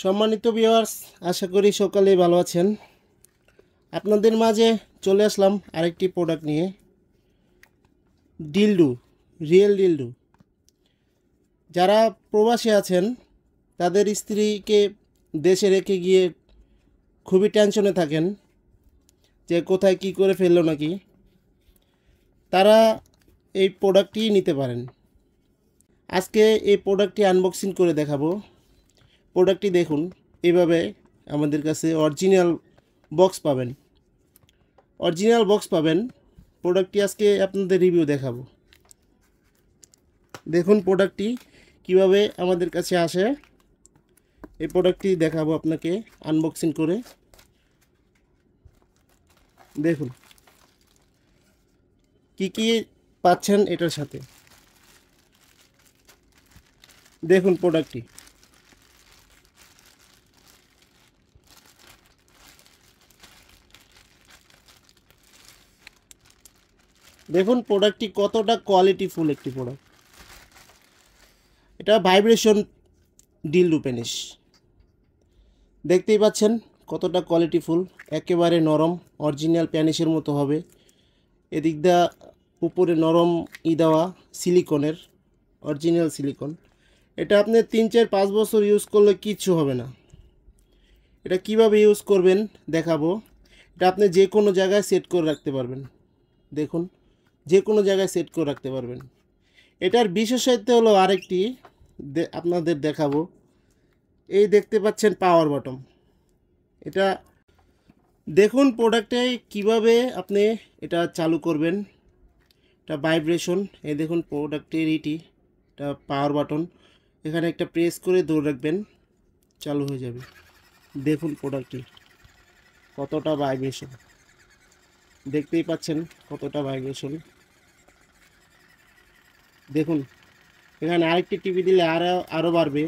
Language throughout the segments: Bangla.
সম্মানিত ভিউয়ার্স, আশা করি সকালেই ভালো আছেন। আপনাদের মাঝে চলে আসলাম আরেকটি প্রোডাক্ট নিয়ে, ডিলডু, রিয়েল ডিলডু। যারা প্রবাসী আছেন তাদের স্ত্রীকে দেশে রেখে গিয়ে খুবই টেনশনে থাকেন যে কোথায় কি করে ফেললো নাকি, তারা এই প্রোডাক্টটি নিতে পারেন। আজকে এই প্রোডাক্টটি আনবক্সিং করে দেখাবো। প্রোডাক্টটি দেখুন, এভাবে আমাদের কাছে অরিজিনাল বক্স পাবেন। প্রোডাক্টটি আজকে আপনাদের রিভিউ দেখাবো। দেখুন প্রোডাক্টটি কিভাবে আমাদের কাছে আসে, এই প্রোডাক্টটি দেখাবো আপনাকে আনবক্সিং করে। দেখুন কি কি পাচ্ছেন এটার সাথে। দেখুন প্রোডাক্টটি, দেখুন প্রোডাক্টটি কতটা কোয়ালিটিফুল একটি প্রোডাক্ট। এটা ভাইব্রেশন ডিলডু পেনিস, দেখতেই পাচ্ছেন কতটা কোয়ালিটিফুল, একেবারে নরম, অরিজিনাল প্যানিসের মতো হবে। এদিক দা উপরে নরম দেওয়া সিলিকনের, অরিজিনাল সিলিকন। এটা আপনি 3-4-5 বছর ইউজ করলে কিচ্ছু হবে না। এটা কিভাবে ইউজ করবেন দেখাবো। এটা আপনি যে কোনো জায়গায় সেট করে রাখতে পারবেন। দেখুন, যে কোনো জায়গায় সেট করে রাখতে পারবেন। এটার বিশেষত্ব হলো আরেকটি আপনাদের দেখাবো। এই দেখতে পাচ্ছেন পাওয়ার বাটন। এটা দেখুন প্রোডাক্টে কিভাবে আপনি এটা চালু করবেন। এটা ভাইব্রেশন, এই দেখুন প্রোডাক্টের এটা পাওয়ার বাটন। এখানে একটা প্রেস করে ধরে রাখবেন, চালু হয়ে যাবে। দেখুন প্রোডাক্টটি কতটা ভাইব্রেশন, দেখতেই পাচ্ছেন কতটা ভাইব্রেশন। দেখুন এখানে আরেকটি টিভি দিলে আরও বাড়বে,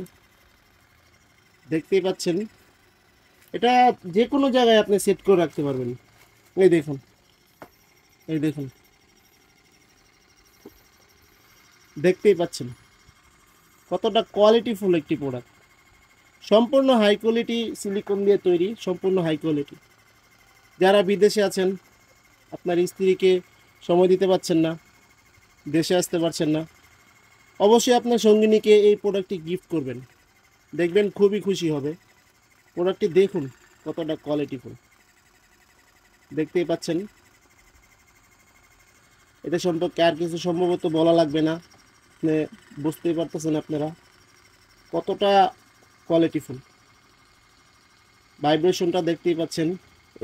দেখতেই পাচ্ছেন। এটা যে কোনো জায়গায় আপনি সেট করে রাখতে পারবেন। এই দেখুন, এই দেখুন, দেখতেই পাচ্ছেন কতটা কোয়ালিটিফুল একটি প্রোডাক্ট। সম্পূর্ণ হাই কোয়ালিটি সিলিকন দিয়ে তৈরি, সম্পূর্ণ হাই কোয়ালিটি। যারা বিদেশে আছেন, আপনার স্ত্রীকে সময় দিতে পারছেন না, দেশে আসতে পারছেন না, অবশ্যই আপনার সঙ্গিনীকে এই প্রোডাক্টটি গিফট করবেন, দেখবেন খুবই খুশি হবে। প্রোডাক্টটি দেখুন কতটা কোয়ালিটিফুল, দেখতেই পাচ্ছেন। এটা সম্পর্কে আর কিছু সম্ভবত বলা লাগবে না, আপনি বুঝতেই পারতেছেন আপনারা কতটা কোয়ালিটিফুল। ভাইব্রেশনটা দেখতেই পাচ্ছেন।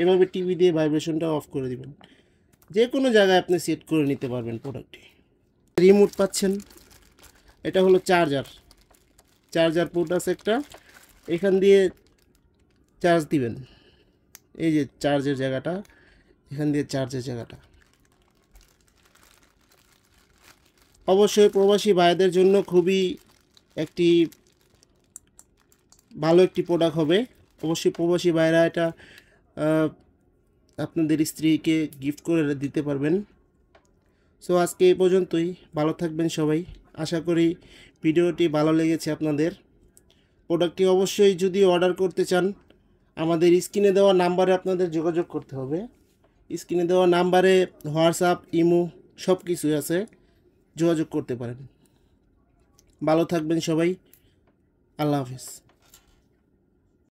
এভাবে টিভি দিয়ে ভাইব্রেশনটা অফ করে দিবেন, যে কোনো জায়গায় আপনি সেট করে নিতে পারবেন প্রোডাক্টটি। রিমোট পাচ্ছেন, এটা হলো চার্জার পোর্ট আছে একটা, এখান দিয়ে চার্জ দিবেন। এই যে চার্জের জায়গাটা, এখান দিয়ে চার্জের জায়গাটা। অবশ্যই প্রবাসী ভাইদের জন্য খুবই একটি ভালো একটি প্রোডাক্ট হবে। অবশ্যই প্রবাসী ভাইরা এটা আপনাদের স্ত্রীকে গিফট করে দিতে পারবেন। সো আজকে এই পর্যন্তই, ভালো থাকবেন সবাই। আশা করি ভিডিওটি ভালো লেগেছে আপনাদের। প্রোডাক্টটি অবশ্যই যদি অর্ডার করতে চান, আমাদের স্ক্রিনে দেওয়া নাম্বারে আপনাদের যোগাযোগ করতে হবে। স্ক্রিনে দেওয়া নাম্বারে হোয়াটসঅ্যাপ, ইমো সব কিছুই আছে, যোগাযোগ করতে পারেন। ভালো থাকবেন সবাই, আল্লাহ হাফিজ।